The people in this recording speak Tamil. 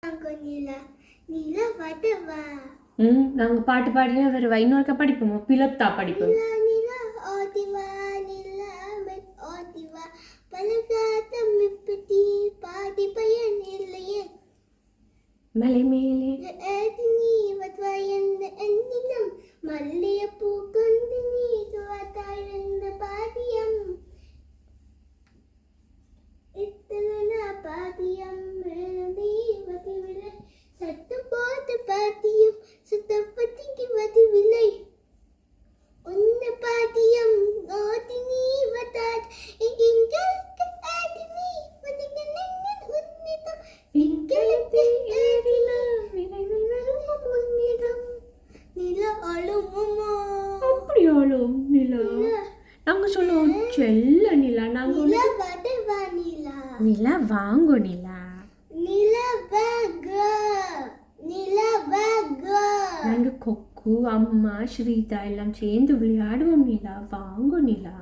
நிலா நிலா வடவா நாங்க பாட்டு பாடினா வருவா. இன்னொருக்கா படிப்போமா? பிளத்தா படிப்போம். நிலா நிலா ஓடிவா நிலா ஓடிவா பலகாத்தம் இப்படி பாடி பயன் இல்லையே மலை மேலே ஏது நீ வத்வாயந்த எண்ணினம் மல்லிய பூ கொண்டு நீ துவாத்தாழ்ந்த பாதியம் இத்தன பாதியம் மேலதீவதி விலை சட்டம் போட்டு பாத்தியம் சுத்தப்பத்திக்கு வதிவில்லை உன்ன பாத்தியம் ஓதி நீ வதாத் எங்களுக்கு ஆதி நீ வதிகனன் உன்னிதம் எங்களுக்கு ஏறில விரைவில் வரும் உன்னிதம் நில அழுமமா. அப்படியாலும் நிலா நாங்க சொல்லுவோம் செல்ல நிலா. நாங்க நில வடவா நிலா நிலா வாங்கோ நிலா. நாங்க கொக்கு அம்மா ஸ்ரீதா எல்லாம் சேர்ந்து விளையாடுவோம் நிலா. வாங்கோ நிலா.